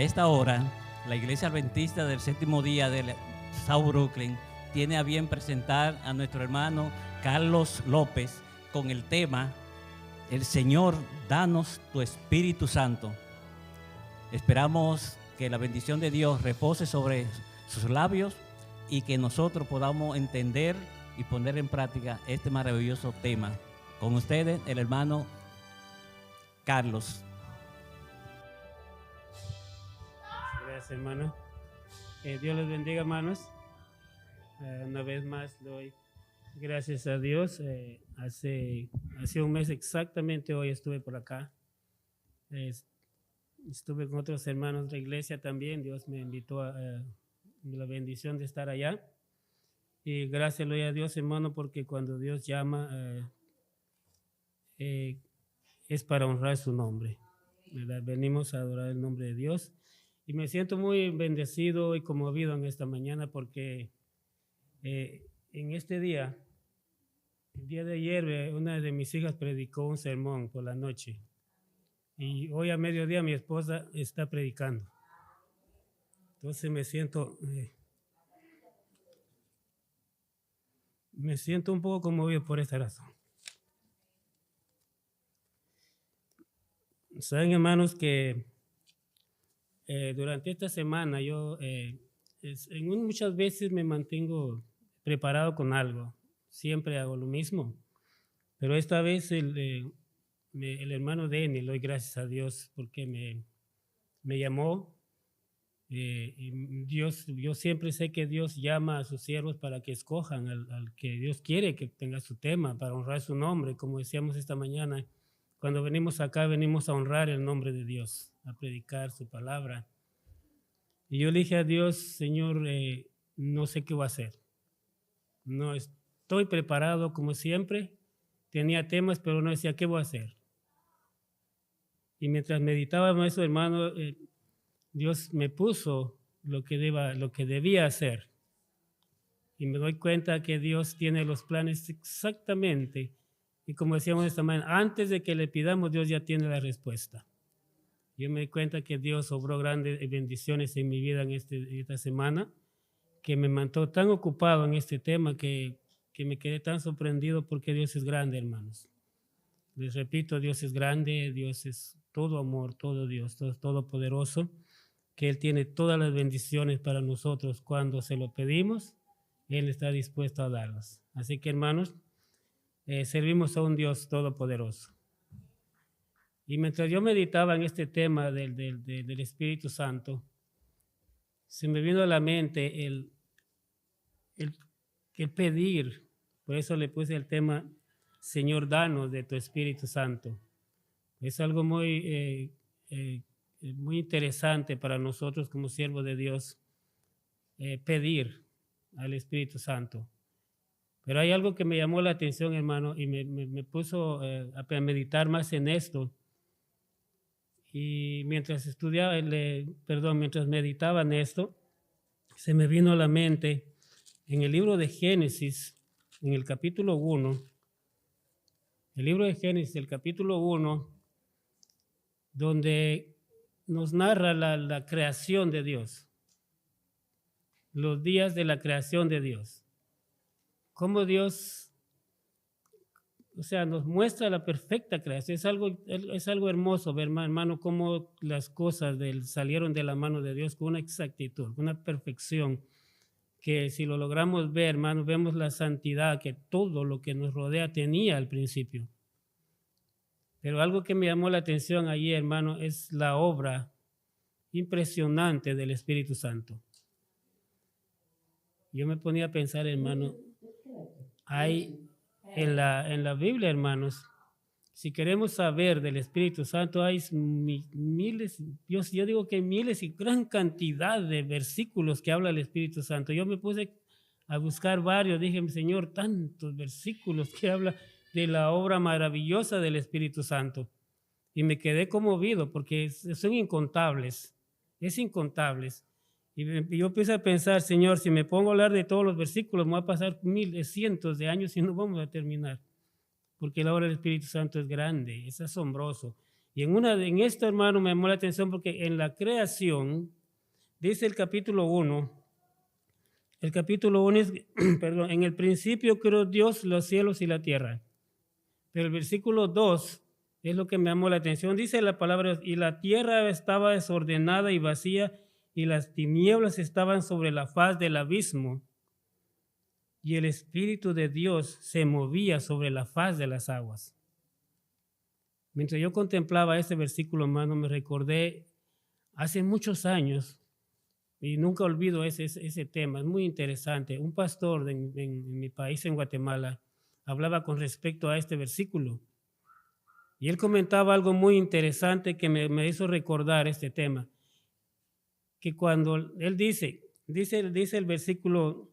A esta hora, la Iglesia Adventista del Séptimo Día de South Brooklyn tiene a bien presentar a nuestro hermano Carlos López con el tema El Señor, danos tu Espíritu Santo. Esperamos que la bendición de Dios repose sobre sus labios y que nosotros podamos entender y poner en práctica este maravilloso tema. Con ustedes, el hermano Carlos. Gracias, hermano. Dios les bendiga, hermanos. Una vez más doy gracias a Dios. Hace un mes exactamente hoy estuve por acá. Estuve con otros hermanos de la iglesia también. Dios me invitó a la bendición de estar allá. Y gracias le doy a Dios, hermano, porque cuando Dios llama es para honrar su nombre, ¿verdad? Venimos a adorar el nombre de Dios. Y me siento muy bendecido y conmovido en esta mañana porque en este día, el día de ayer, una de mis hijas predicó un sermón por la noche. Y hoy a mediodía mi esposa está predicando. Entonces me siento un poco conmovido por esta razón. Saben, hermanos, que durante esta semana yo muchas veces me mantengo preparado con algo. Siempre hago lo mismo. Pero esta vez el hermano Denny, le doy gracias a Dios porque me llamó. Y yo siempre sé que Dios llama a sus siervos para que escojan al que Dios quiere que tenga su tema, para honrar su nombre. Como decíamos esta mañana, cuando venimos acá, venimos a honrar el nombre de Dios, a predicar su palabra. Y yo le dije a Dios, Señor, no sé qué voy a hacer. No estoy preparado como siempre. Tenía temas, pero no decía qué voy a hacer. Y mientras meditábamos eso, hermano, Dios me puso lo que debía hacer. Y me doy cuenta que Dios tiene los planes exactamente. Y como decíamos esta mañana, antes de que le pidamos, Dios ya tiene la respuesta. Yo me doy cuenta que Dios obró grandes bendiciones en mi vida en esta semana, que me mantuvo tan ocupado en este tema que me quedé tan sorprendido porque Dios es grande, hermanos. Les repito, Dios es grande, Dios es todo amor, todo Dios, todo todopoderoso, que Él tiene todas las bendiciones para nosotros. Cuando se lo pedimos, Él está dispuesto a darlas. Así que, hermanos, servimos a un Dios todopoderoso. Y mientras yo meditaba en este tema del Espíritu Santo, se me vino a la mente el pedir. Por eso le puse el tema, Señor, danos de tu Espíritu Santo. Es algo muy interesante para nosotros como siervos de Dios, pedir al Espíritu Santo. Pero hay algo que me llamó la atención, hermano, y me puso a meditar más en esto. Y mientras mientras meditaba en esto, se me vino a la mente en el libro de Génesis, en el capítulo 1, el libro de Génesis, el capítulo 1, donde nos narra la creación de Dios, los días de la creación de Dios. Cómo Dios, nos muestra la perfecta creación. Es algo hermoso ver, hermano, cómo las cosas salieron de la mano de Dios con una exactitud, con una perfección, que si lo logramos ver, hermano, vemos la santidad que todo lo que nos rodea tenía al principio. Pero algo que me llamó la atención allí, hermano, es la obra impresionante del Espíritu Santo. Yo me ponía a pensar, hermano, hay en la Biblia, hermanos, si queremos saber del Espíritu Santo, hay miles, yo digo que hay miles y gran cantidad de versículos que habla el Espíritu Santo. Yo me puse a buscar varios, dije, Señor, tantos versículos que habla de la obra maravillosa del Espíritu Santo. Y me quedé conmovido porque son incontables, incontables. Y yo empecé a pensar, Señor, si me pongo a hablar de todos los versículos, me va a pasar cientos de años y no vamos a terminar. Porque la obra del Espíritu Santo es grande, es asombroso. Y en esto, hermano, me llamó la atención porque en la creación, dice el capítulo 1 es, perdón, en el principio creó Dios los cielos y la tierra. Pero el versículo 2 es lo que me llamó la atención. Dice la palabra, y la tierra estaba desordenada y vacía, y las tinieblas estaban sobre la faz del abismo, y el Espíritu de Dios se movía sobre la faz de las aguas. Mientras yo contemplaba este versículo, hermano, me recordé hace muchos años, y nunca olvido ese tema, es muy interesante. Un pastor en mi país, en Guatemala, hablaba con respecto a este versículo. Y él comentaba algo muy interesante que me hizo recordar este tema. Que cuando él dice el versículo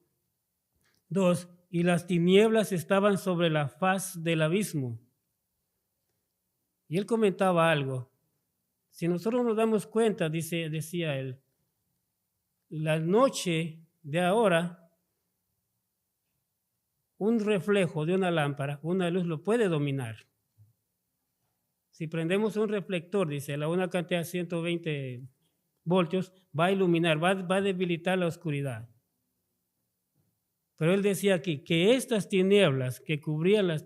2, y las tinieblas estaban sobre la faz del abismo. Y él comentaba algo. Si nosotros nos damos cuenta, decía él, la noche de ahora, un reflejo de una lámpara, una luz lo puede dominar. Si prendemos un reflector, dice, a una cantidad de 120 voltios, va a iluminar, va a debilitar la oscuridad. Pero él decía aquí que estas tinieblas que cubrían la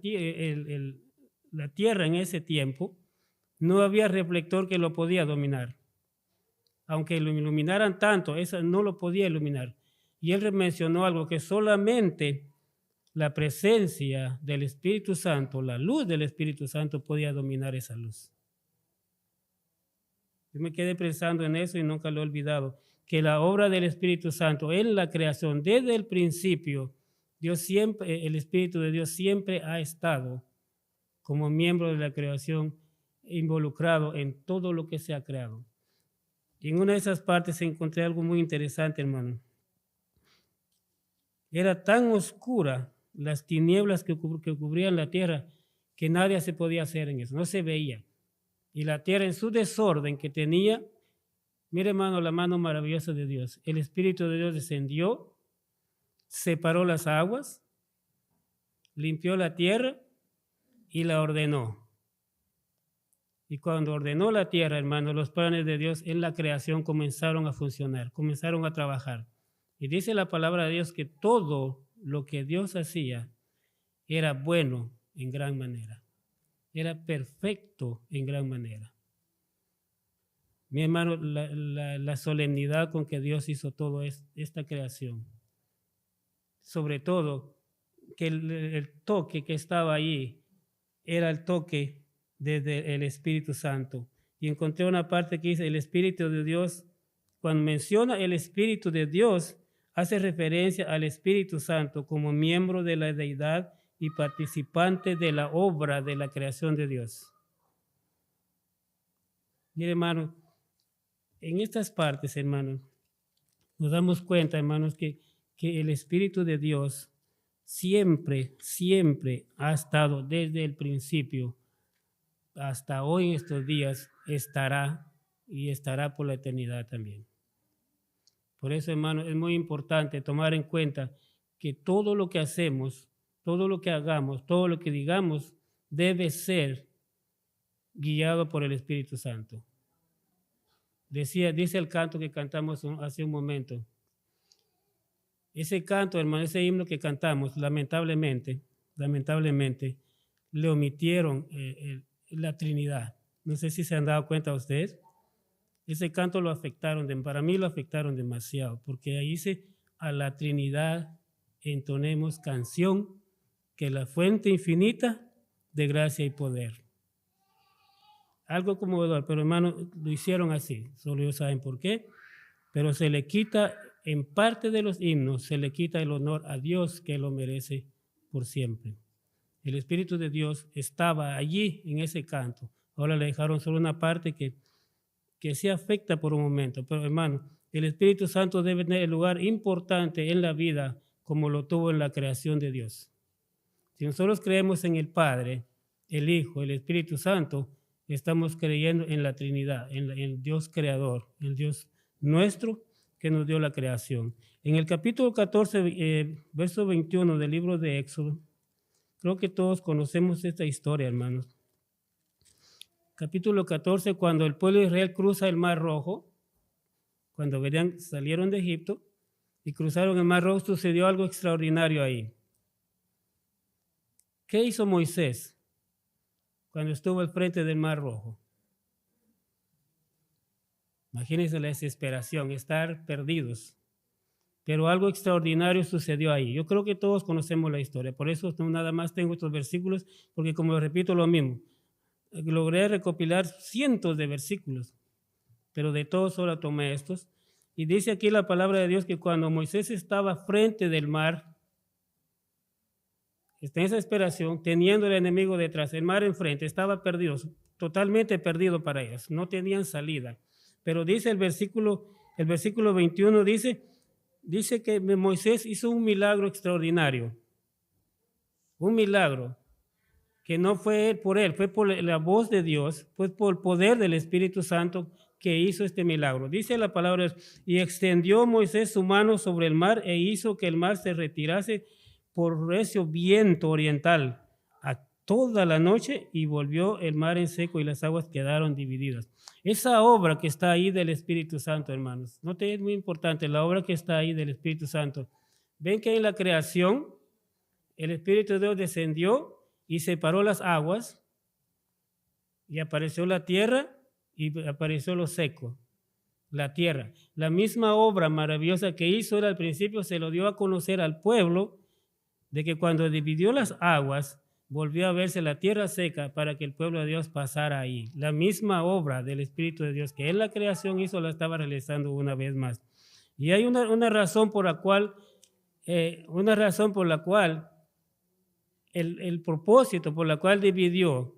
tierra en ese tiempo, no había reflector que lo podía dominar. Aunque lo iluminaran tanto, esa no lo podía iluminar. Y él mencionó algo, que solamente la presencia del Espíritu Santo, la luz del Espíritu Santo podía dominar esa luz. Yo me quedé pensando en eso y nunca lo he olvidado, que la obra del Espíritu Santo en la creación, desde el principio, el Espíritu de Dios siempre ha estado como miembro de la creación, involucrado en todo lo que se ha creado. Y en una de esas partes encontré algo muy interesante, hermano. Era tan oscura las tinieblas que cubrían la tierra que nadie se podía hacer en eso, no se veía. Y la tierra en su desorden que tenía, mire, hermano, la mano maravillosa de Dios. El Espíritu de Dios descendió, separó las aguas, limpió la tierra y la ordenó. Y cuando ordenó la tierra, hermano, los planes de Dios en la creación comenzaron a funcionar, comenzaron a trabajar. Y dice la palabra de Dios que todo lo que Dios hacía era bueno en gran manera. Era perfecto en gran manera. Mi hermano, la solemnidad con que Dios hizo todo esta creación. Sobre todo, que el toque que estaba allí era el toque desde el Espíritu Santo. Y encontré una parte que dice, el Espíritu de Dios, cuando menciona el Espíritu de Dios, hace referencia al Espíritu Santo como miembro de la deidad y participante de la obra de la creación de Dios. Mire, hermano, en estas partes, hermanos, nos damos cuenta, hermanos, que el Espíritu de Dios siempre ha estado desde el principio hasta hoy en estos días, estará y estará por la eternidad también. Por eso, hermano, es muy importante tomar en cuenta que todo lo que hacemos, todo lo que hagamos, todo lo que digamos, debe ser guiado por el Espíritu Santo. Dice el canto que cantamos hace un momento. Ese canto, hermano, ese himno que cantamos, lamentablemente, le omitieron la Trinidad. No sé si se han dado cuenta ustedes. Ese canto lo afectaron, para mí lo afectaron demasiado, porque ahí dice, a la Trinidad entonemos canción, que la fuente infinita de gracia y poder. Algo conmovedor, pero hermano, lo hicieron así, solo ellos saben por qué, pero se le quita, en parte de los himnos, se le quita el honor a Dios que lo merece por siempre. El Espíritu de Dios estaba allí en ese canto, ahora le dejaron solo una parte que sí afecta por un momento, pero hermano, el Espíritu Santo debe tener el lugar importante en la vida como lo tuvo en la creación de Dios. Si nosotros creemos en el Padre, el Hijo, el Espíritu Santo, estamos creyendo en la Trinidad, en el Dios creador, el Dios nuestro que nos dio la creación. En el capítulo 14, verso 21 del libro de Éxodo, creo que todos conocemos esta historia, hermanos. capítulo 14, cuando el pueblo de Israel cruza el Mar Rojo, cuando salieron de Egipto y cruzaron el Mar Rojo, sucedió algo extraordinario ahí. ¿Qué hizo Moisés cuando estuvo al frente del Mar Rojo? Imagínense la desesperación, estar perdidos. Pero algo extraordinario sucedió ahí. Yo creo que todos conocemos la historia, por eso no nada más tengo estos versículos, porque como repito lo mismo, logré recopilar cientos de versículos, pero de todos solo tomé estos. Y dice aquí la palabra de Dios que cuando Moisés estaba frente del mar, está en esa desesperación, teniendo el enemigo detrás, el mar enfrente, estaba perdido, totalmente perdido para ellos, no tenían salida. Pero dice el versículo 21, dice que Moisés hizo un milagro extraordinario, un milagro que no fue por él, fue por la voz de Dios, fue por el poder del Espíritu Santo que hizo este milagro. Dice la palabra, y extendió Moisés su mano sobre el mar e hizo que el mar se retirase por recio viento oriental a toda la noche y volvió el mar en seco y las aguas quedaron divididas. Esa obra que está ahí del Espíritu Santo, hermanos, note, es muy importante, la obra que está ahí del Espíritu Santo. Ven que en la creación el Espíritu de Dios descendió y separó las aguas y apareció la tierra y apareció lo seco, la tierra. La misma obra maravillosa que hizo él al principio se lo dio a conocer al pueblo, de que cuando dividió las aguas volvió a verse la tierra seca para que el pueblo de Dios pasara ahí. La misma obra del Espíritu de Dios que en la creación hizo la estaba realizando una vez más. Y hay una razón por la cual el propósito por la cual dividió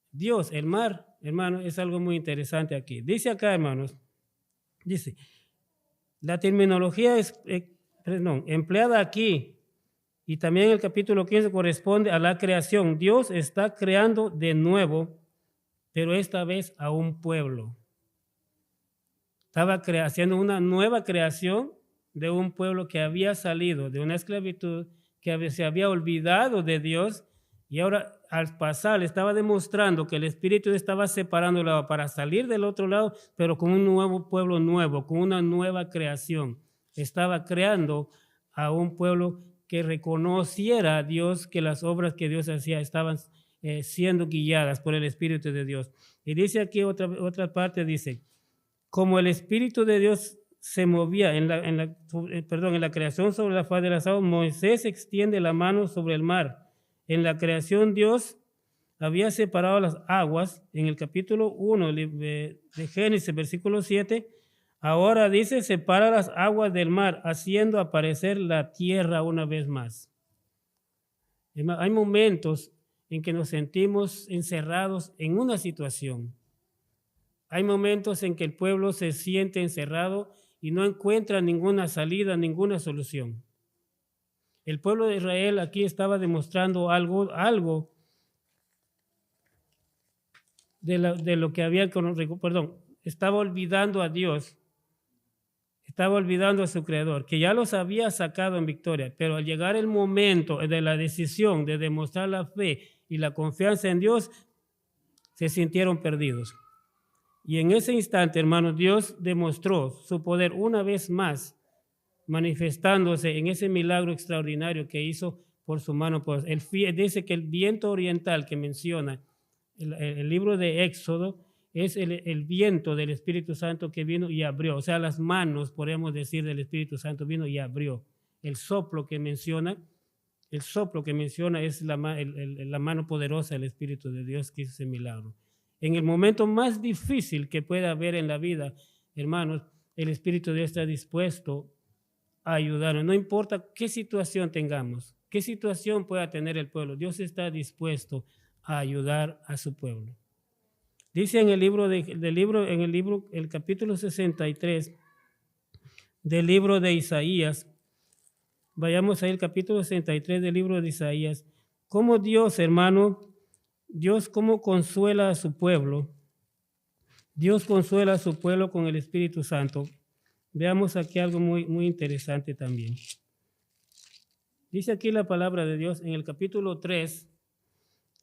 Dios el mar, hermano, es algo muy interesante aquí. Dice acá, hermanos, dice, la terminología empleada aquí y también en el capítulo 15 corresponde a la creación. Dios está creando de nuevo, pero esta vez a un pueblo. Estaba haciendo una nueva creación de un pueblo que había salido de una esclavitud, que se había olvidado de Dios, y ahora al pasar le estaba demostrando que el Espíritu estaba separándolo para salir del otro lado, pero con un nuevo pueblo nuevo, con una nueva creación. Estaba creando a un pueblo que reconociera a Dios, que las obras que Dios hacía estaban siendo guiadas por el Espíritu de Dios. Y dice aquí otra parte, dice, como el Espíritu de Dios se movía en la creación sobre la faz de las aguas, Moisés extiende la mano sobre el mar. En la creación Dios había separado las aguas, en el capítulo 1 de Génesis, versículo 7, ahora dice, separa las aguas del mar, haciendo aparecer la tierra una vez más. Hay momentos en que nos sentimos encerrados en una situación. Hay momentos en que el pueblo se siente encerrado y no encuentra ninguna salida, ninguna solución. El pueblo de Israel aquí estaba demostrando algo de lo que había, estaba olvidando a Dios, estaba olvidando a su Creador, que ya los había sacado en victoria, pero al llegar el momento de la decisión de demostrar la fe y la confianza en Dios, se sintieron perdidos. Y en ese instante, hermanos, Dios demostró su poder una vez más, manifestándose en ese milagro extraordinario que hizo por su mano. Dice que el viento oriental que menciona el libro de Éxodo es el viento del Espíritu Santo que vino y abrió. O sea, las manos, podemos decir, del Espíritu Santo vino y abrió. El soplo que menciona es la mano poderosa del Espíritu de Dios que hizo ese milagro. En el momento más difícil que pueda haber en la vida, hermanos, el Espíritu de Dios está dispuesto a ayudarnos. No importa qué situación tengamos, qué situación pueda tener el pueblo, Dios está dispuesto a ayudar a su pueblo. Dice en el capítulo 63 del libro de Isaías, vayamos ahí al capítulo 63 del libro de Isaías, cómo Dios, hermano, Dios cómo consuela a su pueblo. Dios consuela a su pueblo con el Espíritu Santo. Veamos aquí algo muy, muy interesante también. Dice aquí la palabra de Dios en el capítulo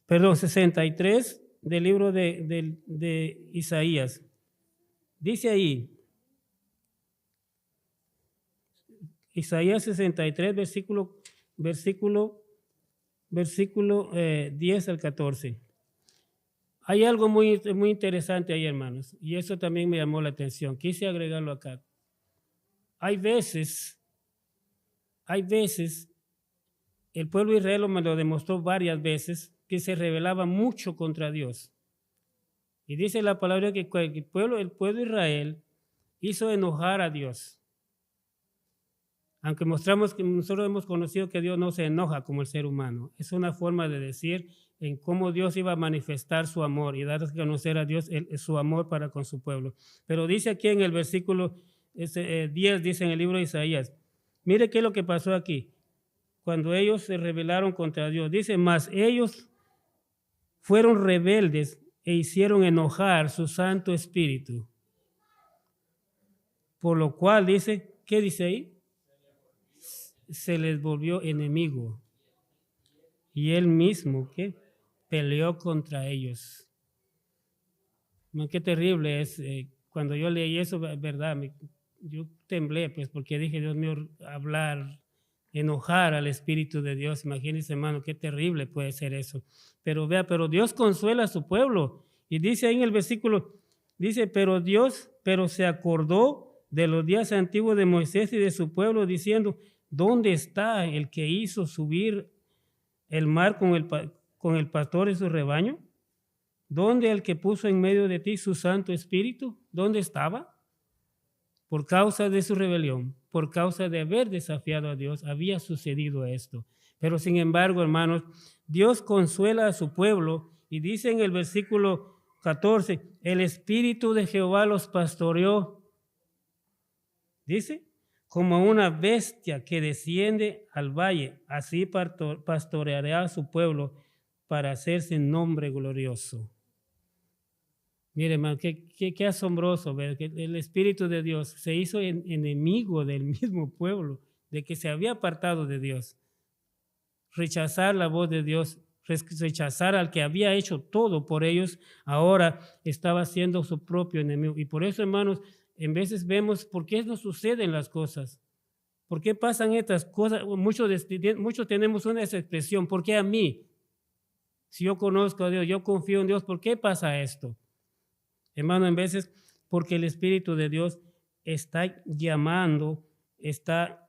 63, del libro de Isaías. Dice ahí, Isaías 63, versículo 10 al 14. Hay algo muy, muy interesante ahí, hermanos, y eso también me llamó la atención. Quise agregarlo acá. Hay veces, el pueblo de Israel me lo demostró varias veces, que se rebelaba mucho contra Dios. Y dice la palabra que el pueblo de Israel hizo enojar a Dios. Aunque mostramos que nosotros hemos conocido que Dios no se enoja como el ser humano. Es una forma de decir en cómo Dios iba a manifestar su amor y dar a conocer a Dios su amor para con su pueblo. Pero dice aquí en el versículo 10, dice en el libro de Isaías, mire qué es lo que pasó aquí, cuando ellos se rebelaron contra Dios. Dice, mas ellos fueron rebeldes e hicieron enojar su Santo Espíritu. Por lo cual dice, ¿qué dice ahí? Se les volvió enemigo. Y él mismo, ¿qué? Peleó contra ellos. Qué terrible es. Cuando yo leí eso, verdad, yo temblé, pues, porque dije, Dios mío, hablar, enojar al Espíritu de Dios. Imagínense, hermano, qué terrible puede ser eso. Pero vea, pero Dios consuela a su pueblo. Y dice ahí en el versículo, dice, pero se acordó de los días antiguos de Moisés y de su pueblo, diciendo, ¿dónde está el que hizo subir el mar con el pastor y su rebaño? ¿Dónde el que puso en medio de ti su Santo Espíritu? ¿Dónde estaba? Por causa de su rebelión, por causa de haber desafiado a Dios, había sucedido esto. Pero sin embargo, hermanos, Dios consuela a su pueblo y dice en el versículo 14, el Espíritu de Jehová los pastoreó. Dice, como una bestia que desciende al valle, así pastoreará a su pueblo para hacerse nombre glorioso. Mire, hermano, qué asombroso ver que el Espíritu de Dios se hizo enemigo del mismo pueblo, de que se había apartado de Dios. Rechazar la voz de Dios, rechazar al que había hecho todo por ellos, ahora estaba siendo su propio enemigo. Y por eso, hermanos, en veces vemos por qué no suceden las cosas. ¿Por qué pasan estas cosas? Muchos tenemos una expresión, ¿por qué a mí? Si yo conozco a Dios, yo confío en Dios, ¿por qué pasa esto? Hermano, en veces porque el Espíritu de Dios está llamando, está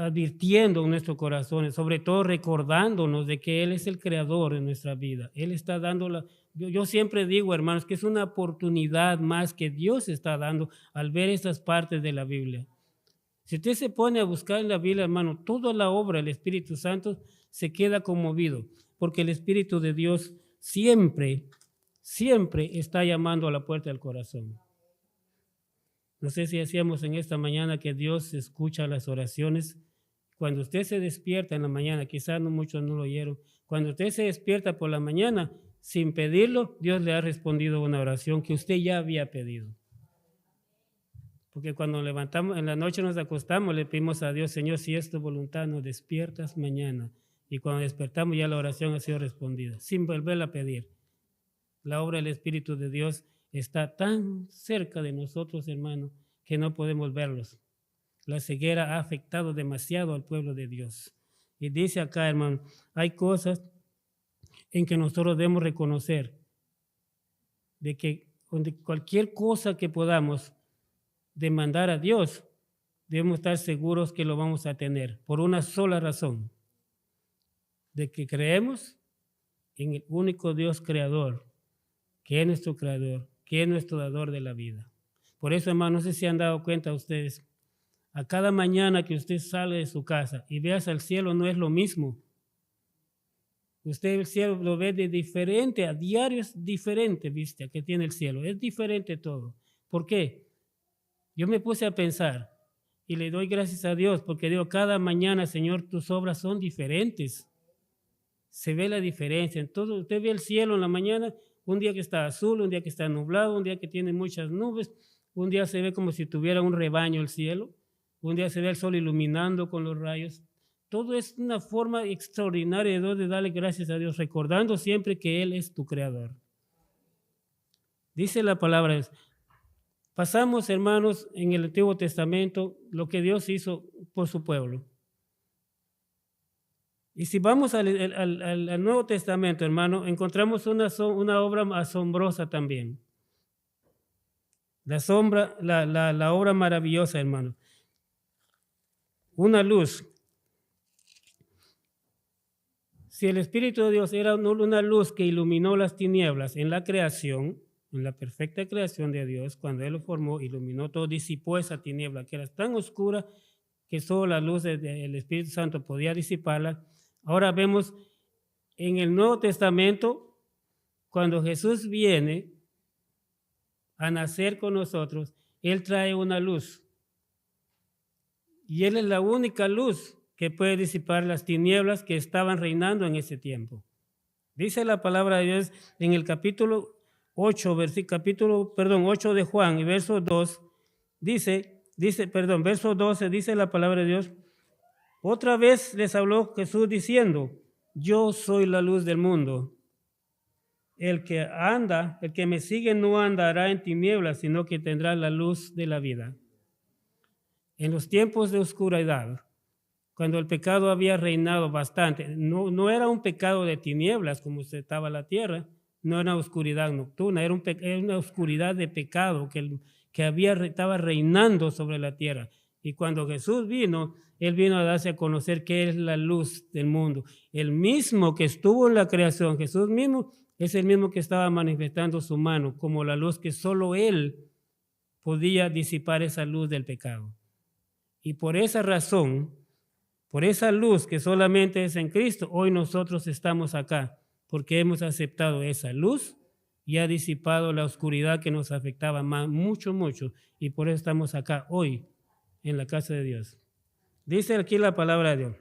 advirtiendo en nuestros corazones, sobre todo recordándonos de que Él es el creador de nuestra vida. Él está dando yo siempre digo, hermanos, que es una oportunidad más que Dios está dando al ver estas partes de la Biblia. Si usted se pone a buscar en la Biblia, hermano, toda la obra del Espíritu Santo se queda conmovido, porque el Espíritu de Dios siempre está llamando a la puerta del corazón. No sé si decíamos en esta mañana que Dios escucha las oraciones. Cuando usted se despierta en la mañana, quizás muchos no lo oyeron, cuando usted se despierta por la mañana, sin pedirlo, Dios le ha respondido una oración que usted ya había pedido. Porque cuando levantamos, en la noche nos acostamos, le pedimos a Dios, Señor, si es tu voluntad, nos despiertas mañana. Y cuando despertamos ya la oración ha sido respondida, sin volverla a pedir. La obra del Espíritu de Dios está tan cerca de nosotros, hermano, que no podemos verlos. La ceguera ha afectado demasiado al pueblo de Dios. Y dice acá, hermano, hay cosas en que nosotros debemos reconocer de que cualquier cosa que podamos demandar a Dios, debemos estar seguros que lo vamos a tener por una sola razón, de que creemos en el único Dios creador, que es nuestro creador, que es nuestro dador de la vida. Por eso, hermano, no sé si han dado cuenta ustedes, a cada mañana que usted sale de su casa y ve hacia el cielo no es lo mismo. Usted el cielo lo ve de diferente, a diario es diferente, vista que tiene el cielo, es diferente todo. ¿Por qué? Yo me puse a pensar y le doy gracias a Dios porque digo, cada mañana, Señor, tus obras son diferentes. Se ve la diferencia. Entonces, usted ve el cielo en la mañana, un día que está azul, un día que está nublado, un día que tiene muchas nubes, un día se ve como si tuviera un rebaño el cielo, un día se ve el sol iluminando con los rayos, Todo es una forma extraordinaria de darle gracias a Dios, recordando siempre que Él es tu creador. Dice la palabra, pasamos, hermanos, en el Antiguo Testamento lo que Dios hizo por su pueblo. Y si vamos al Nuevo Testamento, hermano, encontramos una obra asombrosa también. La obra maravillosa, hermano. Una luz. Si el Espíritu de Dios era una luz que iluminó las tinieblas en la creación, en la perfecta creación de Dios, cuando Él lo formó, iluminó todo, disipó esa tiniebla que era tan oscura que solo la luz del Espíritu Santo podía disiparla. Ahora vemos en el Nuevo Testamento, cuando Jesús viene a nacer con nosotros, Él trae una luz. Y Él es la única luz que puede disipar las tinieblas que estaban reinando en ese tiempo. Dice la palabra de Dios en el capítulo 8 de Juan y verso 2, verso 12, dice la palabra de Dios, otra vez les habló Jesús diciendo, yo soy la luz del mundo. El que me sigue no andará en tinieblas, sino que tendrá la luz de la vida. En los tiempos de oscuridad, cuando el pecado había reinado bastante, no era un pecado de tinieblas como estaba la tierra, no era una oscuridad nocturna, era una oscuridad de pecado que estaba reinando sobre la tierra. Y cuando Jesús vino, Él vino a darse a conocer que es la luz del mundo. El mismo que estuvo en la creación, Jesús mismo, es el mismo que estaba manifestando su mano como la luz que solo Él podía disipar esa luz del pecado. Y por esa razón, por esa luz que solamente es en Cristo, hoy nosotros estamos acá, porque hemos aceptado esa luz y ha disipado la oscuridad que nos afectaba mucho, y por eso estamos acá hoy en la casa de Dios. Dice aquí la palabra de Dios.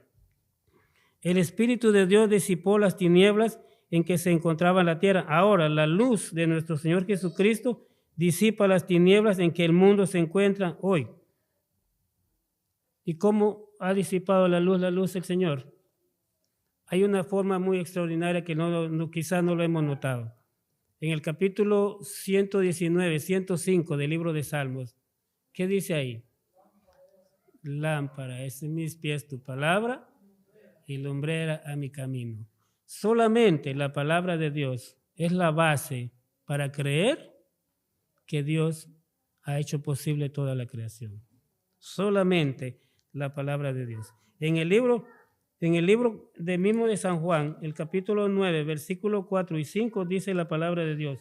El Espíritu de Dios disipó las tinieblas en que se encontraba la tierra. Ahora la luz de nuestro Señor Jesucristo disipa las tinieblas en que el mundo se encuentra hoy. ¿Y cómo ha disipado la luz del Señor? Hay una forma muy extraordinaria que quizás no lo hemos notado. En el capítulo 119, 105 del libro de Salmos, ¿qué dice ahí? Lámpara es en mis pies tu palabra y lumbrera a mi camino. Solamente la palabra de Dios es la base para creer que Dios ha hecho posible toda la creación. Solamente la palabra de Dios. En el libro del mismo de San Juan, el capítulo 9, versículos 4 y 5, dice la palabra de Dios.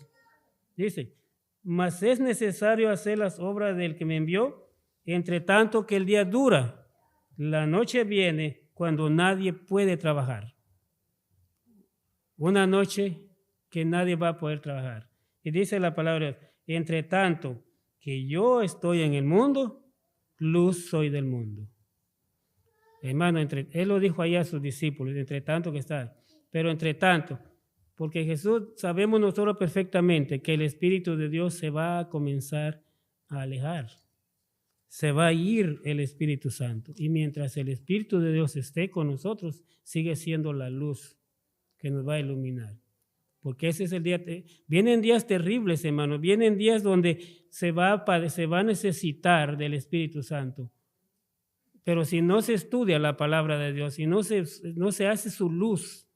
Dice, mas es necesario hacer las obras del que me envió, entre tanto que el día dura, la noche viene cuando nadie puede trabajar. Una noche que nadie va a poder trabajar. Y dice la palabra, entre tanto que yo estoy en el mundo, luz soy del mundo. Hermano, Él lo dijo allá a sus discípulos, entre tanto que está, pero entre tanto, porque Jesús, sabemos nosotros perfectamente que el Espíritu de Dios se va a comenzar a alejar. Se va a ir el Espíritu Santo. Y mientras el Espíritu de Dios esté con nosotros, sigue siendo la luz que nos va a iluminar. Porque ese es el día. Vienen días terribles, hermanos. Vienen días donde se va a necesitar del Espíritu Santo. Pero si no se estudia la palabra de Dios, si no se hace su luz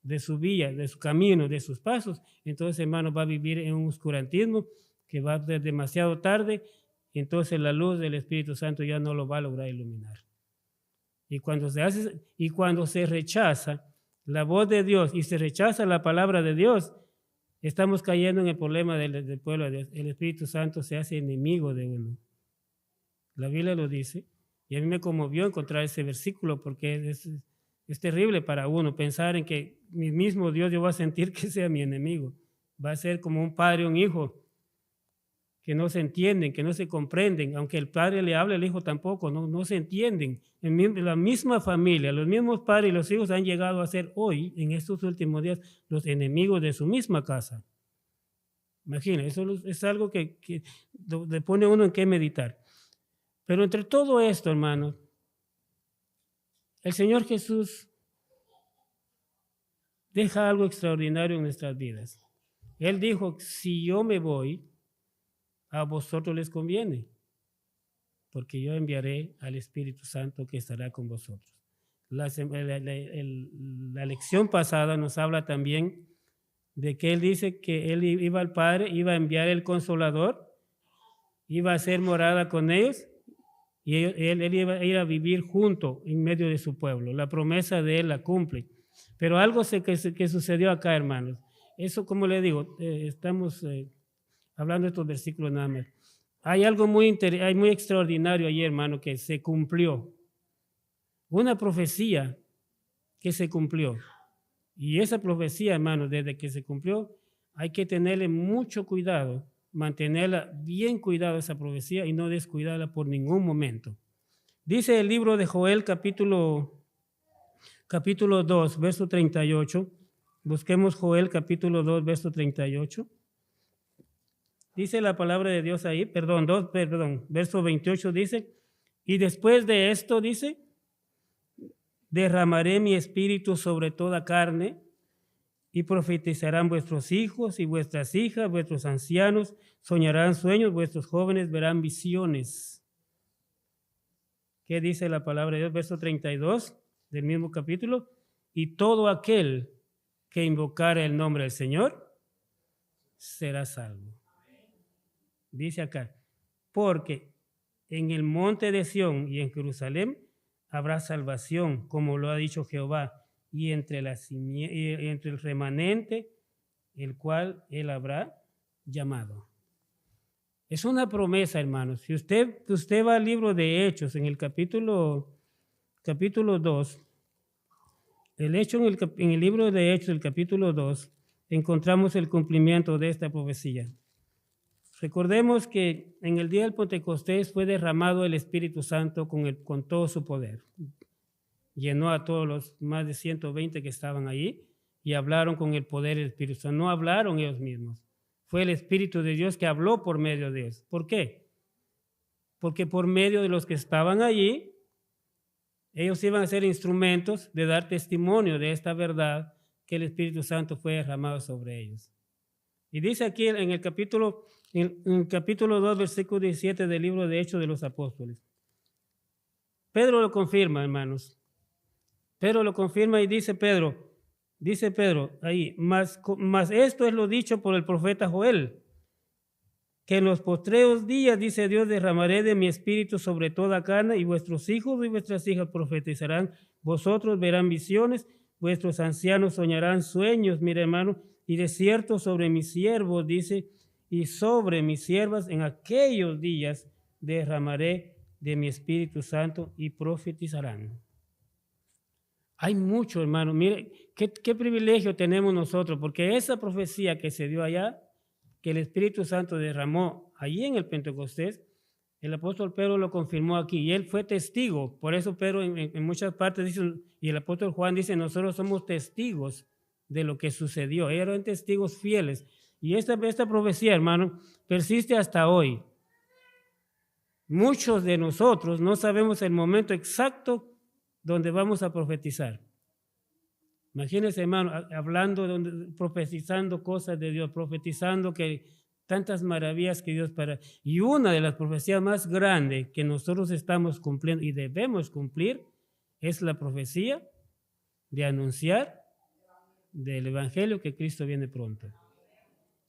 de su vía, de su camino, de sus pasos, entonces, hermano, va a vivir en un oscurantismo que va a ser demasiado tarde. Entonces la luz del Espíritu Santo ya no lo va a lograr iluminar. Y cuando se rechaza la voz de Dios y se rechaza la palabra de Dios, estamos cayendo en el problema del pueblo de Dios. El Espíritu Santo se hace enemigo de uno. La Biblia lo dice, y a mí me conmovió encontrar ese versículo porque es terrible para uno pensar en que mi mismo Dios yo voy a sentir que sea mi enemigo. Va a ser como un padre o un hijo que no se entienden, que no se comprenden, aunque el padre le habla, el hijo tampoco, no se entienden. En la misma familia, los mismos padres y los hijos han llegado a ser hoy, en estos últimos días, los enemigos de su misma casa. Imagina, eso es algo que le pone a uno en qué meditar. Pero entre todo esto, hermanos, El Señor Jesús deja algo extraordinario en nuestras vidas. Él dijo, si yo me voy, a vosotros les conviene, porque yo enviaré al Espíritu Santo que estará con vosotros. La lección pasada nos habla también de que Él dice que Él iba al Padre, iba a enviar el Consolador, iba a hacer morada con ellos, y él iba a ir a vivir junto en medio de su pueblo. La promesa de Él la cumple. Pero algo que sucedió acá, hermanos. Eso, como le digo, estamos hablando de estos versículos nada más. Hay algo muy extraordinario allí, hermano, que se cumplió. Una profecía que se cumplió. Y esa profecía, hermano, desde que se cumplió, hay que tenerle mucho cuidado, mantenerla bien cuidada esa profecía y no descuidarla por ningún momento. Dice el libro de Joel, capítulo 2, verso 38. Busquemos Joel, capítulo 2, verso 38. Dice la palabra de Dios ahí, verso 28 dice, y después de esto dice, derramaré mi espíritu sobre toda carne, y profetizarán vuestros hijos y vuestras hijas, vuestros ancianos soñarán sueños, vuestros jóvenes verán visiones. ¿Qué dice la palabra de Dios? Verso 32 del mismo capítulo. Y todo aquel que invocare el nombre del Señor será salvo. Dice acá, porque en el monte de Sión y en Jerusalén habrá salvación, como lo ha dicho Jehová, y entre el remanente, el cual Él habrá llamado. Es una promesa, hermanos. Si usted va al libro de Hechos, en el capítulo 2, en el libro de Hechos, el capítulo 2, encontramos el cumplimiento de esta profecía. Recordemos que en el día del Pentecostés fue derramado el Espíritu Santo con todo su poder. Llenó a todos los más de 120 que estaban allí y hablaron con el poder del Espíritu Santo. No hablaron ellos mismos. Fue el Espíritu de Dios que habló por medio de ellos. ¿Por qué? Porque por medio de los que estaban allí, ellos iban a ser instrumentos de dar testimonio de esta verdad que el Espíritu Santo fue derramado sobre ellos. Y dice aquí en el capítulo 2, versículo 17 del libro de Hechos de los Apóstoles. Pedro lo confirma, hermanos. Pedro lo confirma y dice Pedro ahí, mas esto es lo dicho por el profeta Joel, que en los postreros días, dice Dios, derramaré de mi espíritu sobre toda carne, y vuestros hijos y vuestras hijas profetizarán, vosotros verán visiones, vuestros ancianos soñarán sueños, mire hermano, y de cierto sobre mis siervos, dice, y sobre mis siervas en aquellos días derramaré de mi Espíritu Santo y profetizarán. Hay mucho, hermano. Mire, qué privilegio tenemos nosotros, porque esa profecía que se dio allá, que el Espíritu Santo derramó allí en el Pentecostés, el apóstol Pedro lo confirmó aquí y él fue testigo. Por eso Pedro en muchas partes dice, y el apóstol Juan dice, nosotros somos testigos de lo que sucedió. Ellos eran testigos fieles. Y esta profecía, hermano, persiste hasta hoy. Muchos de nosotros no sabemos el momento exacto donde vamos a profetizar. Imagínense, hermano, profetizando cosas de Dios, profetizando que tantas maravillas que Dios para. Y una de las profecías más grandes que nosotros estamos cumpliendo y debemos cumplir es la profecía de anunciar del Evangelio que Cristo viene pronto.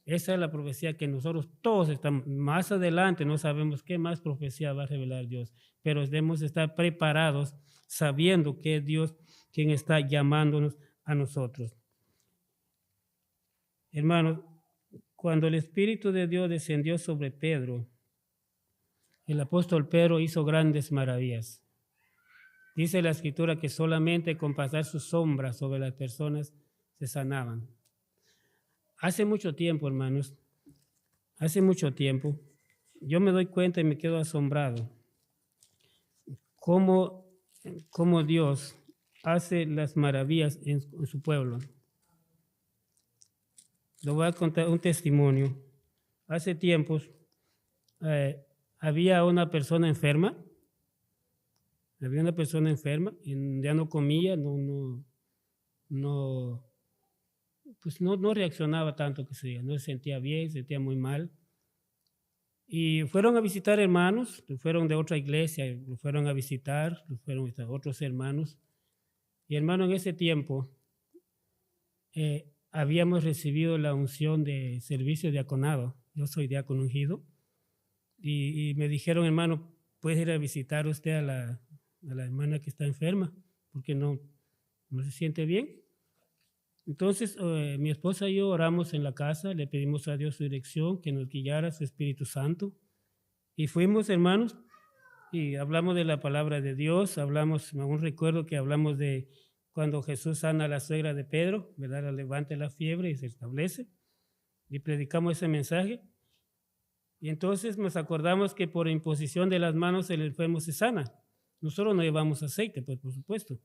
Esa es la profecía que nosotros todos estamos. Más adelante no sabemos qué más profecía va a revelar Dios, pero debemos estar preparados sabiendo que es Dios quien está llamándonos a nosotros. Hermanos, cuando el Espíritu de Dios descendió sobre Pedro, el apóstol Pedro hizo grandes maravillas. Dice la Escritura que solamente con pasar su sombra sobre las personas se sanaban. Hace mucho tiempo, hermanos, yo me doy cuenta y me quedo asombrado cómo Dios hace las maravillas en su pueblo. Le voy a contar un testimonio. Hace tiempos había una persona enferma Había una persona enferma, ya no comía, pues no reaccionaba tanto, que se diga, no se sentía bien, se sentía muy mal. Y fueron a visitar hermanos, fueron de otra iglesia, lo fueron a visitar otros hermanos. Y hermano, en ese tiempo habíamos recibido la unción de servicio diaconado. Yo soy diácono ungido. Y me dijeron, hermano, puede ir a visitar usted a la hermana que está enferma, porque no se siente bien. Entonces, mi esposa y yo oramos en la casa, le pedimos a Dios su dirección, que nos guiara su Espíritu Santo. Y fuimos, hermanos, y hablamos de la palabra de Dios, aún recuerdo que hablamos de cuando Jesús sana a la suegra de Pedro, ¿verdad? La levanta la fiebre y se establece. Y predicamos ese mensaje. Y entonces nos acordamos que por imposición de las manos el enfermo se sana. Nosotros no llevamos aceite, pues por supuesto.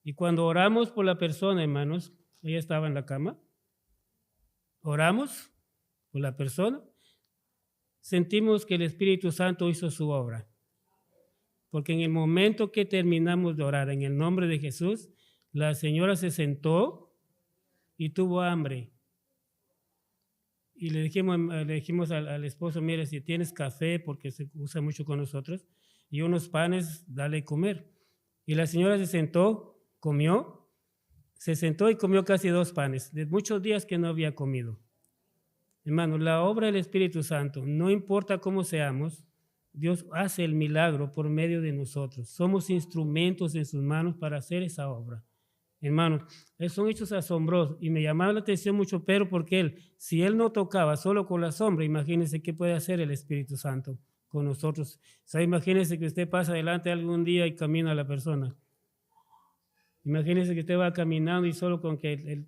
Y cuando oramos por la persona, hermanos, ella estaba en la cama, oramos por la persona, sentimos que el Espíritu Santo hizo su obra. Porque en el momento que terminamos de orar en el nombre de Jesús, la señora se sentó y tuvo hambre. Y le dijimos al esposo, mire, si tienes café, porque se usa mucho con nosotros, y unos panes, dale a comer. Y la señora se sentó, comió, se sentó y comió casi 2 panes, de muchos días que no había comido. Hermano, la obra del Espíritu Santo, no importa cómo seamos, Dios hace el milagro por medio de nosotros. Somos instrumentos en sus manos para hacer esa obra. Hermanos, son hechos asombrosos y me llamaba la atención mucho Pedro porque si él no tocaba solo con la sombra, imagínense qué puede hacer el Espíritu Santo con nosotros. O sea, imagínense que usted pasa adelante algún día y camina a la persona. Imagínense que usted va caminando y solo con que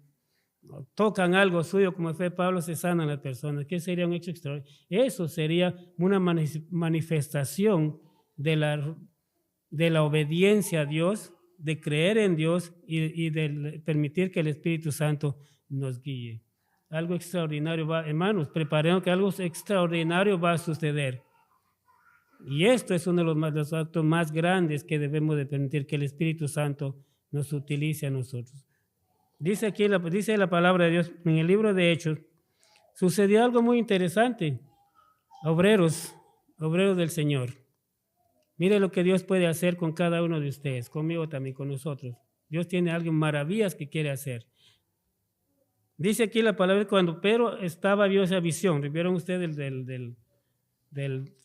tocan algo suyo, como fue Pablo, se sanan las personas. ¿Qué sería un hecho extraordinario? Eso sería una manifestación de la obediencia a Dios, de creer en Dios y de permitir que el Espíritu Santo nos guíe. Algo extraordinario va, hermanos, preparemos que algo extraordinario va a suceder. Y esto es uno de los actos más grandes que debemos de permitir que el Espíritu Santo nos utilice a nosotros. Dice aquí, dice la palabra de Dios en el libro de Hechos, sucedió algo muy interesante. Obreros del Señor. Mire lo que Dios puede hacer con cada uno de ustedes, conmigo también, con nosotros. Dios tiene algo maravillas que quiere hacer. Dice aquí la palabra, cuando Pedro vio esa visión, ¿vieron ustedes del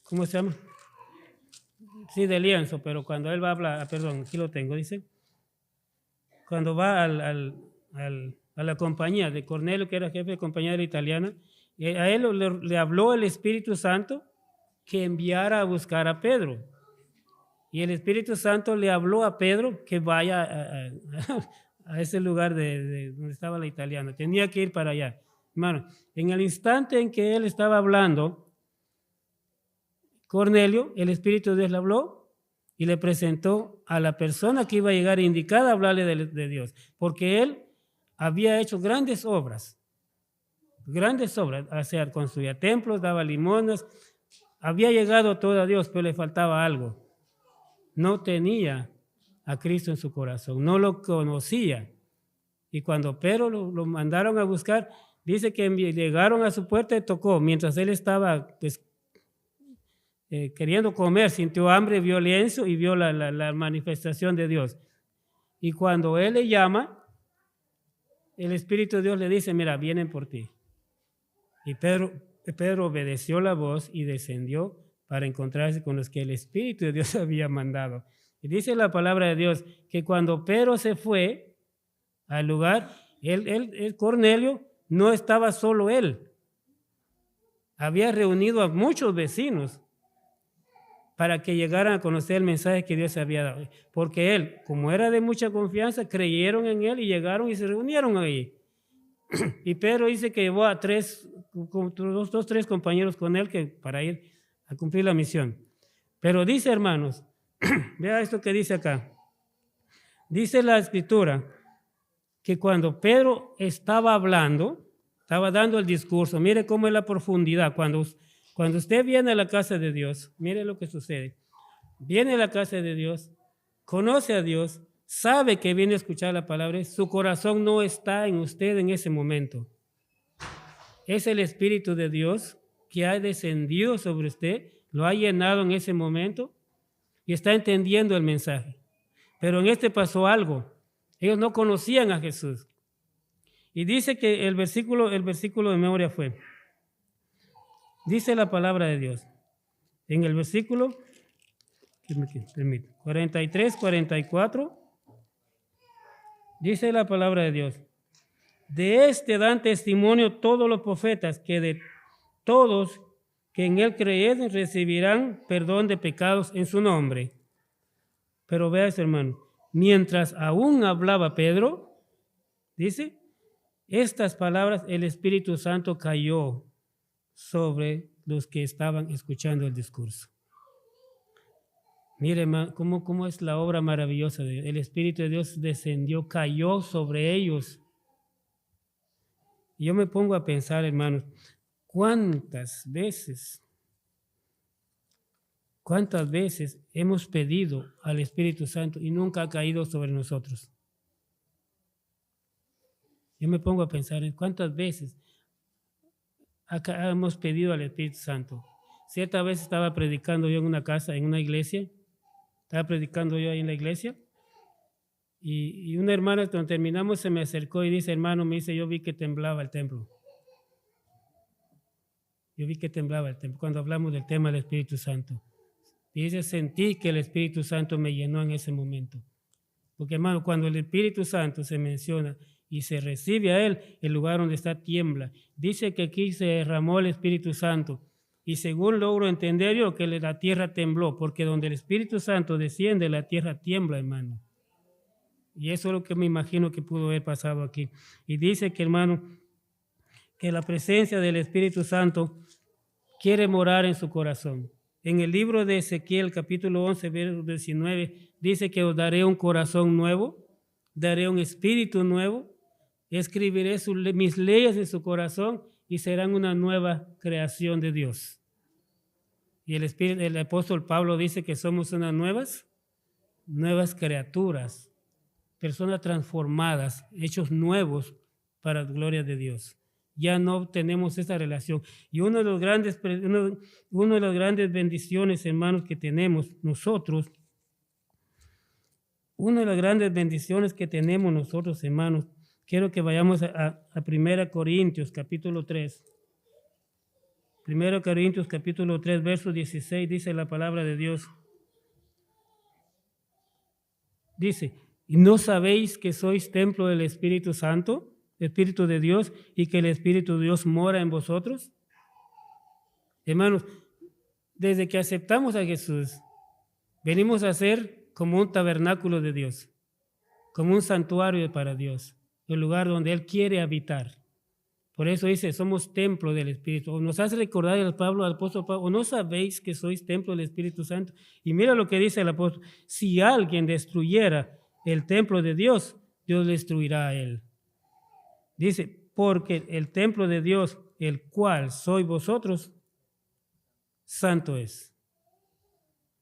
¿cómo se llama? Sí, del lienzo, pero cuando él va a hablar, perdón, aquí lo tengo, dice, cuando va a la compañía de Cornelio, que era jefe de compañía italiana, a él le habló el Espíritu Santo que enviara a buscar a Pedro. Y el Espíritu Santo le habló a Pedro que vaya a ese lugar de donde estaba la italiana. Tenía que ir para allá. Hermano, en el instante en que él estaba hablando, Cornelio, el Espíritu de Dios le habló y le presentó a la persona que iba a llegar indicada a hablarle de Dios. Porque él había hecho grandes obras, o sea, construía templos, daba limosnas, había llegado todo a Dios, pero le faltaba algo. No tenía a Cristo en su corazón, no lo conocía. Y cuando Pedro lo mandaron a buscar, dice que llegaron a su puerta y tocó. Mientras él estaba queriendo comer, sintió hambre, vio el lienzo y vio la manifestación de Dios. Y cuando él le llama, el Espíritu de Dios le dice, mira, vienen por ti. Y Pedro obedeció la voz y descendió para encontrarse con los que el Espíritu de Dios había mandado. Y dice la palabra de Dios que cuando Pedro se fue al lugar, Cornelio, no estaba solo él. Había reunido a muchos vecinos para que llegaran a conocer el mensaje que Dios había dado. Porque él, como era de mucha confianza, creyeron en él y llegaron y se reunieron ahí. Y Pedro dice que llevó a 3 compañeros con él para ir a cumplir la misión. Pero dice, hermanos, vea esto que dice acá. Dice la Escritura que cuando Pedro estaba hablando, estaba dando el discurso, mire cómo es la profundidad. Cuando usted viene a la casa de Dios, mire lo que sucede. viene a la casa de Dios, conoce a Dios, sabe que viene a escuchar la palabra, su corazón no está en usted en ese momento. Es el Espíritu de Dios que ha descendido sobre usted, lo ha llenado en ese momento y está entendiendo el mensaje. Pero en este pasó algo. Ellos no conocían a Jesús. Y dice que el versículo de memoria fue, dice la palabra de Dios, en el versículo 43, 44, dice la palabra de Dios, de este dan testimonio todos los profetas, que de todos que en él creen recibirán perdón de pecados en su nombre. Pero veas, hermano, mientras aún hablaba Pedro, dice, estas palabras el Espíritu Santo cayó sobre los que estaban escuchando el discurso. Mire, hermano, cómo es la obra maravillosa de Dios. El Espíritu de Dios descendió, cayó sobre ellos. Y yo me pongo a pensar, hermanos, ¿cuántas veces hemos pedido al Espíritu Santo y nunca ha caído sobre nosotros? Yo me pongo a pensar en cuántas veces hemos pedido al Espíritu Santo. Cierta vez estaba predicando yo en una casa, en una iglesia, estaba predicando yo ahí en la iglesia, y una hermana, cuando terminamos, se me acercó y dice, hermano, me dice, yo vi que temblaba el templo. Yo vi que temblaba el templo cuando hablamos del tema del Espíritu Santo. Y dice, sentí que el Espíritu Santo me llenó en ese momento. Porque, hermano, cuando el Espíritu Santo se menciona y se recibe a Él, el lugar donde está tiembla. Dice que aquí se derramó el Espíritu Santo. Y según logro entender yo, que la tierra tembló, porque donde el Espíritu Santo desciende, la tierra tiembla, hermano. Y eso es lo que me imagino que pudo haber pasado aquí. Y dice que, hermano, que la presencia del Espíritu Santo quiere morar en su corazón. En el libro de Ezequiel, capítulo 11, verso 19, dice que os daré un corazón nuevo, daré un espíritu nuevo, escribiré mis leyes en su corazón y serán una nueva creación de Dios. Y el apóstol Pablo dice que somos unas nuevas criaturas, personas transformadas, hechos nuevos para la gloria de Dios. Ya no tenemos esa relación. Y una de las grandes bendiciones, hermanos, que tenemos nosotros, hermanos, quiero que vayamos a 1 Corintios, capítulo 3. 1 Corintios, capítulo 3, verso 16, dice la palabra de Dios. Dice, ¿y no sabéis que sois templo del Espíritu Santo, Espíritu de Dios, y que el Espíritu de Dios mora en vosotros? Hermanos, desde que aceptamos a Jesús, venimos a ser como un tabernáculo de Dios, como un santuario para Dios, el lugar donde Él quiere habitar. Por eso dice, somos templo del Espíritu. O nos hace recordar el apóstol Pablo, o no sabéis que sois templo del Espíritu Santo. Y mira lo que dice el apóstol, si alguien destruyera el templo de Dios, Dios destruirá a él. Dice, porque el templo de Dios, el cual sois vosotros, santo es.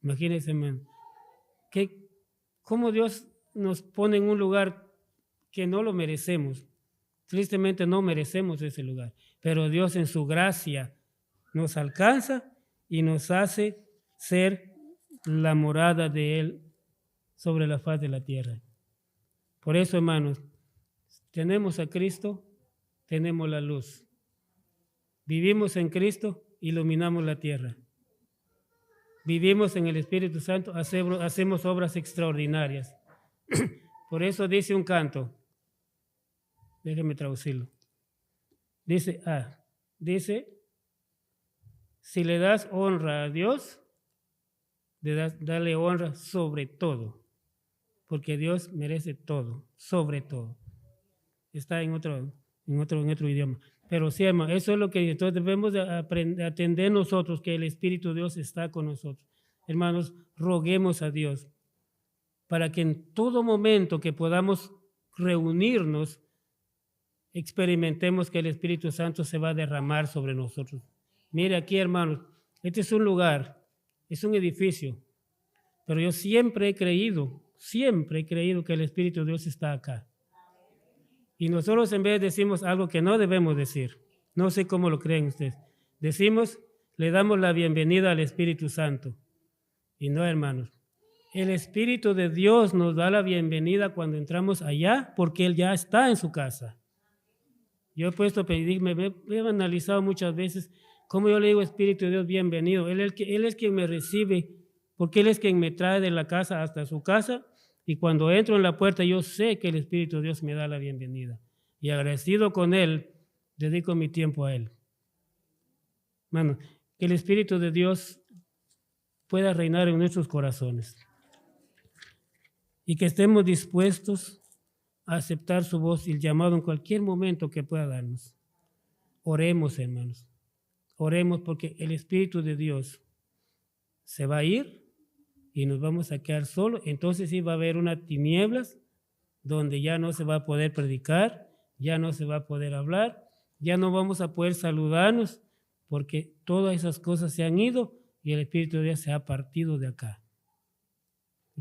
Imagínense, hermano, cómo Dios nos pone en un lugar que no lo merecemos. Tristemente no merecemos ese lugar, pero Dios en su gracia nos alcanza y nos hace ser la morada de Él sobre la faz de la tierra. Por eso, hermanos, tenemos a Cristo, tenemos la luz. Vivimos en Cristo, iluminamos la tierra. Vivimos en el Espíritu Santo, hacemos obras extraordinarias. Por eso dice un canto, déjeme traducirlo. Dice, si le das honra a Dios, dale honra sobre todo, porque Dios merece todo, sobre todo. Está en otro idioma. Pero sí, hermano, eso es lo que entonces debemos de atender nosotros, que el Espíritu de Dios está con nosotros. Hermanos, roguemos a Dios para que en todo momento que podamos reunirnos, experimentemos que el Espíritu Santo se va a derramar sobre nosotros. Mire aquí, hermanos, este es un lugar, es un edificio, Pero yo siempre he creído que el Espíritu de Dios está acá. Y nosotros en vez decimos algo que no debemos decir. No sé cómo lo creen ustedes. Decimos, le damos la bienvenida al Espíritu Santo. Y no, hermanos. El Espíritu de Dios nos da la bienvenida cuando entramos allá porque Él ya está en su casa. Yo he puesto a pedir, me he analizado muchas veces cómo yo le digo Espíritu de Dios bienvenido. Él es quien me recibe porque Él es quien me trae de la casa hasta su casa. Y cuando entro en la puerta, yo sé que el Espíritu de Dios me da la bienvenida. Y agradecido con Él, dedico mi tiempo a Él. Hermano, que el Espíritu de Dios pueda reinar en nuestros corazones. Y que estemos dispuestos a aceptar su voz y el llamado en cualquier momento que pueda darnos. Oremos, hermanos. Oremos porque el Espíritu de Dios se va a ir y nos vamos a quedar solos. Entonces sí va a haber unas tinieblas donde ya no se va a poder predicar, ya no se va a poder hablar, ya no vamos a poder saludarnos porque todas esas cosas se han ido y el Espíritu de Dios se ha partido de acá.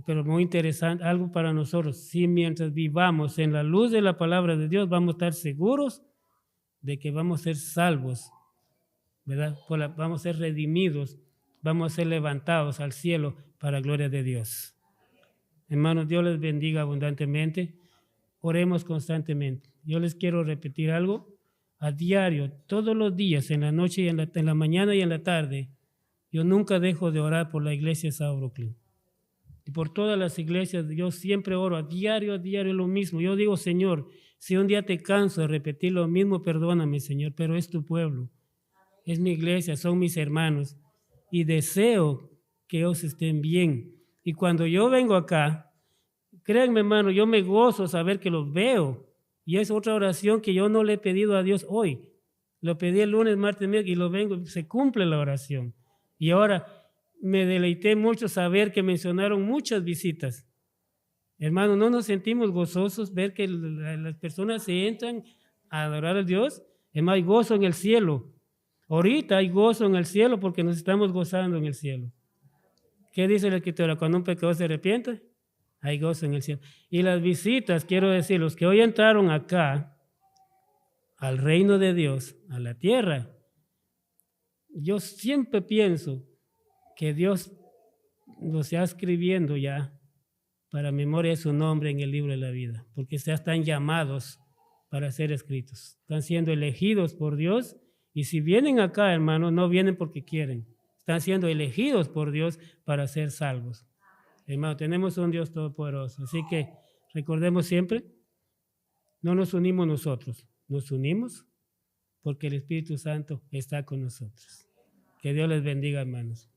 Pero muy interesante, algo para nosotros, si mientras vivamos en la luz de la palabra de Dios vamos a estar seguros de que vamos a ser salvos, ¿verdad? Vamos a ser redimidos, vamos a ser levantados al cielo para la gloria de Dios. Hermanos, Dios les bendiga abundantemente. Oremos constantemente. Yo les quiero repetir algo a diario, todos los días, en la noche y en la mañana y en la tarde. Yo nunca dejo de orar por la iglesia de Sao Brooklyn. Y por todas las iglesias, yo siempre oro a diario lo mismo. Yo digo, Señor, si un día te canso de repetir lo mismo, perdóname, Señor, pero es tu pueblo, es mi iglesia, son mis hermanos. Y deseo que ellos estén bien. Y cuando yo vengo acá, créanme, hermano, yo me gozo saber que los veo. Y es otra oración que yo no le he pedido a Dios hoy. Lo pedí el lunes, martes, miércoles, y lo vengo, se cumple la oración. Y ahora me deleité mucho saber que mencionaron muchas visitas. Hermano, ¿no nos sentimos gozosos ver que las personas se entran a adorar a Dios? Es más, hay gozo en el cielo. Ahorita hay gozo en el cielo porque nos estamos gozando en el cielo. ¿Qué dice la Escritura? Cuando un pecador se arrepiente, hay gozo en el cielo. Y las visitas, quiero decir, los que hoy entraron acá, al reino de Dios, a la tierra, yo siempre pienso que Dios los está escribiendo ya para memoria de su nombre en el libro de la vida, porque ya están llamados para ser escritos. Están siendo elegidos por Dios y si vienen acá, hermano, no vienen porque quieren. Están siendo elegidos por Dios para ser salvos. Hermano, tenemos un Dios todopoderoso, así que recordemos siempre, no nos unimos nosotros, nos unimos porque el Espíritu Santo está con nosotros. Que Dios les bendiga, hermanos.